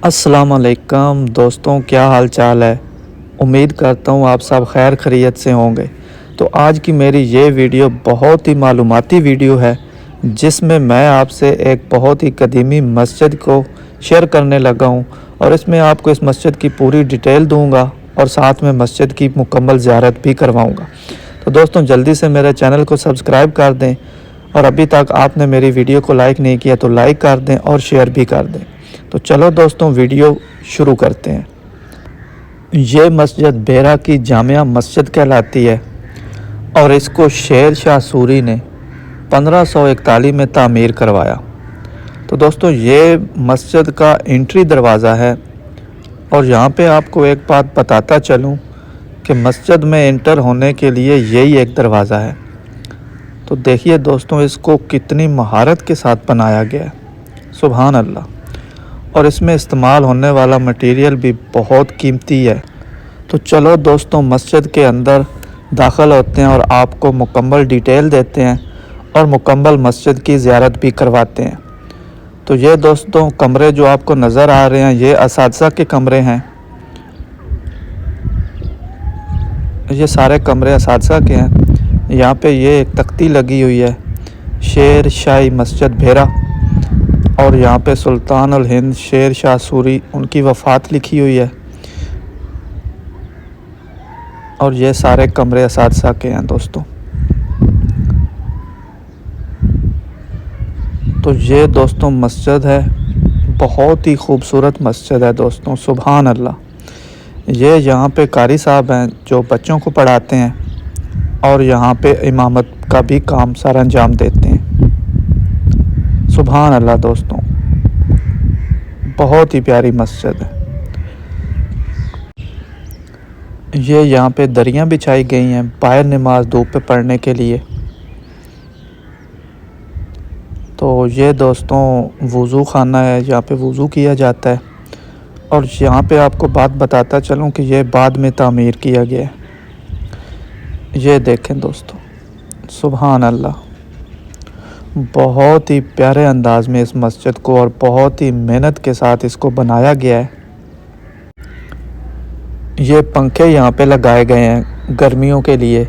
अस्सलाम वालेकुम दोस्तों, क्या हाल चाल है। उम्मीद करता हूँ आप सब खैर खैरियत से होंगे। तो आज की मेरी ये वीडियो बहुत ही मालूमाती वीडियो है, जिसमें मैं आपसे एक बहुत ही कदीमी मस्जिद को शेयर करने लगा हूँ और इसमें आपको इस मस्जिद की पूरी डिटेल दूँगा और साथ में मस्जिद की मुकम्मल ज़ियारत भी करवाऊँगा। तो दोस्तों, जल्दी से मेरे चैनल को सब्सक्राइब कर दें और अभी तक आपने मेरी वीडियो को लाइक नहीं किया तो लाइक कर दें और शेयर भी कर दें। तो चलो दोस्तों, वीडियो शुरू करते हैं। ये मस्जिद बेरा की जामिया मस्जिद कहलाती है और इसको शेर शाह सूरी ने 1541 में तामीर करवाया। तो दोस्तों, ये मस्जिद का एंट्री दरवाज़ा है और यहाँ पे आपको एक बात बताता चलूँ कि मस्जिद में एंटर होने के लिए यही एक दरवाज़ा है। तो देखिए दोस्तों, इसको कितनी महारत के साथ बनाया गया है, सुभान अल्लाह। और इसमें इस्तेमाल होने वाला मटेरियल भी बहुत कीमती है। तो चलो दोस्तों, मस्जिद के अंदर दाखिल होते हैं और आपको मुकम्मल डिटेल देते हैं और मुकम्मल मस्जिद की ज़ियारत भी करवाते हैं। तो ये दोस्तों, कमरे जो आपको नज़र आ रहे हैं ये असातिज़ा के कमरे हैं। ये सारे कमरे असातिज़ा के हैं। यहाँ पे ये एक तख्ती लगी हुई है, शेर शाही मस्जिद भेरा, और यहाँ पे सुल्तान अल हिंद शेर शाह सूरी उनकी वफ़ात लिखी हुई है। और ये सारे कमरे असातिज़ा के हैं दोस्तों। तो ये दोस्तों मस्जिद है, बहुत ही खूबसूरत मस्जिद है दोस्तों, सुभान अल्लाह। ये यहाँ पे कारी साहब हैं जो बच्चों को पढ़ाते हैं और यहाँ पे इमामत का भी काम सर अंजाम देते हैं। सुभान अल्लाह दोस्तों, बहुत ही प्यारी मस्जिद है। ये यहाँ पे दरियाँ बिछाई गई हैं बाहर नमाज धूप पे पढ़ने के लिए। तो ये दोस्तों वज़ू खाना है, यहाँ पे वज़ू किया जाता है। और यहाँ पे आपको बात बताता चलूँ कि ये बाद में तामीर किया गया है। ये देखें दोस्तों, सुभान अल्लाह, बहुत ही प्यारे अंदाज में इस मस्जिद को और बहुत ही मेहनत के साथ इसको बनाया गया है। ये पंखे यहाँ पे लगाए गए हैं गर्मियों के लिए।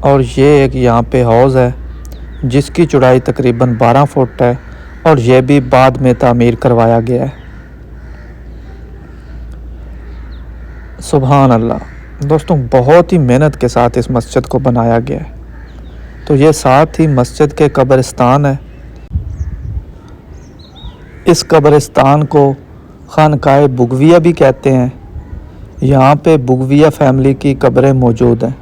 और ये एक यहाँ पे हौज़ है जिसकी चौड़ाई तकरीबन 12 फुट है और ये भी बाद में तामीर करवाया गया है। सुभान अल्लाह दोस्तों, बहुत ही मेहनत के साथ इस मस्जिद को बनाया गया है। तो ये साथ ही मस्जिद के कब्रिस्तान है। इस कब्रिस्तान को खानकाए बुगविया भी कहते हैं। यहाँ पे बुगविया फैमिली की कब्रें मौजूद हैं।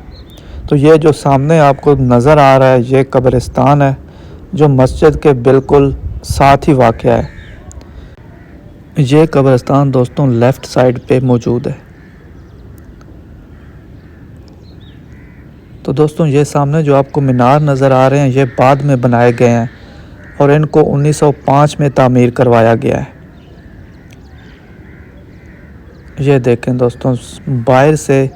तो ये जो सामने आपको नज़र आ रहा है ये कब्रिस्तान है जो मस्जिद के बिल्कुल साथ ही वाक़या है। ये कब्रिस्तान दोस्तों लेफ़्ट साइड पे मौजूद है। तो दोस्तों, ये सामने जो आपको मीनार नज़र आ रहे हैं ये बाद में बनाए गए हैं और इनको 1905 में तामीर करवाया गया है। ये देखें दोस्तों, बाहर से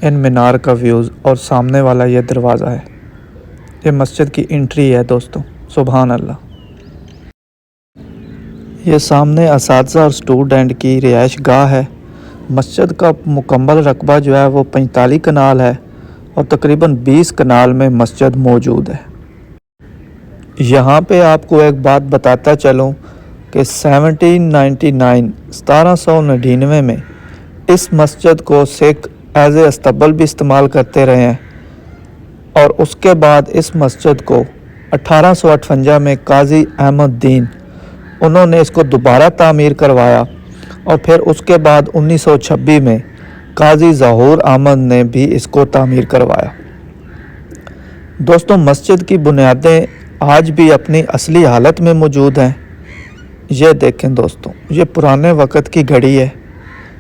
इन मीनार का व्यूज़ और सामने वाला ये दरवाज़ा है। ये मस्जिद की एंट्री है दोस्तों, सुभान अल्लाह। ये सामने असातिज़ा और स्टूडेंट की रिहाइश गाह है। मस्जिद का मुकम्मल रकबा जो है वो 45 कनाल है और तकरीबन 20 कनाल में मस्जिद मौजूद है। यहाँ पे आपको एक बात बताता चलूँ कि 1799 में इस मस्जिद को सिख एज ए अस्तबल भी इस्तेमाल करते रहे हैं। और उसके बाद इस मस्जिद को 1858 में काजी अहमद दीन उन्होंने इसको दोबारा तामीर करवाया और फिर उसके बाद 1926 में काजी ज़हूर अहमद ने भी इसको तामीर करवाया। दोस्तों, मस्जिद की बुनियादें आज भी अपनी असली हालत में मौजूद हैं। ये देखें दोस्तों, ये पुराने वक़्त की घड़ी है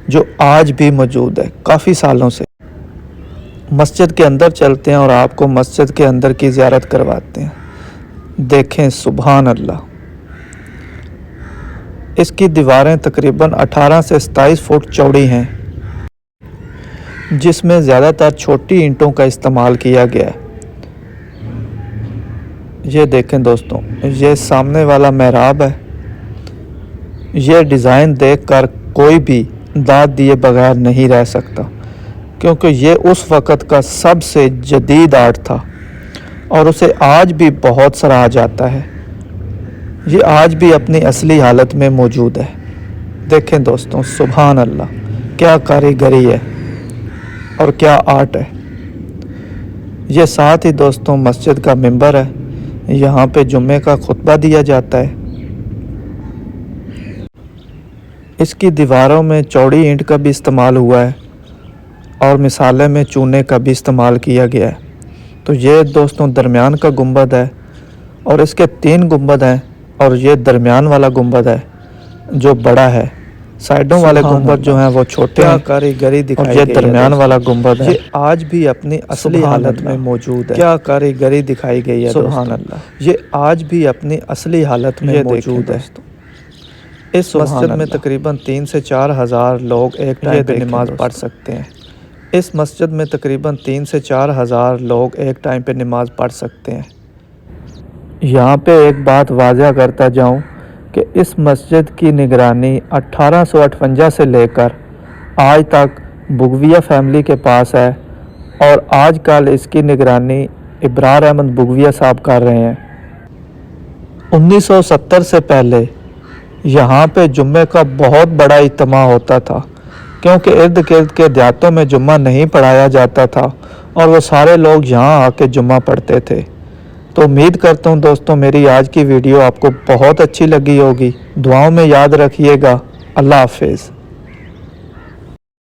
जो आज भी मौजूद है काफ़ी सालों से। मस्जिद के अंदर चलते हैं और आपको मस्जिद के अंदर की ज़ियारत करवाते हैं। देखें, सुभान अल्लाह, इसकी दीवारें तकरीबन 18 से 27 फुट चौड़ी हैं जिसमें ज़्यादातर छोटी ईंटों का इस्तेमाल किया गया है। ये देखें दोस्तों, ये सामने वाला महराब है। یہ ڈیزائن دیکھ کر کوئی بھی داد دیے بغیر نہیں رہ سکتا، کیونکہ یہ اس وقت کا سب سے جدید آرٹ تھا اور اسے آج بھی بہت سراہا جاتا ہے۔ یہ آج بھی اپنی اصلی حالت میں موجود ہے۔ دیکھیں دوستوں، سبحان اللہ، کیا کاریگری ہے اور کیا آرٹ ہے۔ یہ ساتھ ہی دوستوں مسجد کا منبر ہے، یہاں پہ جمعے کا خطبہ دیا جاتا ہے۔ اس کی دیواروں میں چوڑی اینٹ کا بھی استعمال ہوا ہے اور مثالے میں چونے کا بھی استعمال کیا گیا ہے۔ تو یہ دوستوں درمیان کا گنبد ہے اور اس کے 3 گنبد ہیں، اور یہ درمیان والا گنبد ہے جو بڑا ہے، سائیڈوں والے گنبد جو ہیں وہ چھوٹے ہیں، کاریگری اور دکھائی یہ گئی درمیان ہے والا گنبد ہے، یہ آج بھی اپنی اصلی سبحان حالت اللہ، میں موجود ہے۔ کیا کاریگری دکھائی گئی ہے سبحان دوستوں۔ اللہ، یہ آج بھی اپنی اصلی حالت میں یہ دیکھیں موجود ہے۔ دوستوں، اس سبحان مسجد میں اللہ، تقریباً 3 سے 4 ہزار لوگ ایک ٹائم پہ دیکھیں نماز پڑھ دوستوں، سکتے ہیں۔ اس مسجد میں تقریباً 3 سے 4 ہزار لوگ ایک ٹائم پہ نماز پڑھ سکتے ہیں۔ یہاں پہ ایک بات واضح کرتا جاؤں کہ اس مسجد کی نگرانی 1858 سے لے کر آج تک بگویہ فیملی کے پاس ہے، اور آج کل اس کی نگرانی ابرار احمد بگویہ صاحب کر رہے ہیں۔ 1970 سے پہلے یہاں پہ جمعے کا بہت بڑا اجتماع ہوتا تھا، کیونکہ ارد گرد کے دیہاتوں میں جمعہ نہیں پڑھایا جاتا تھا اور وہ سارے لوگ یہاں آ کے جمعہ پڑھتے تھے۔ تو امید کرتا ہوں دوستوں میری آج کی ویڈیو آپ کو بہت اچھی لگی ہوگی۔ دعاؤں میں یاد رکھیے گا۔ اللہ حافظ۔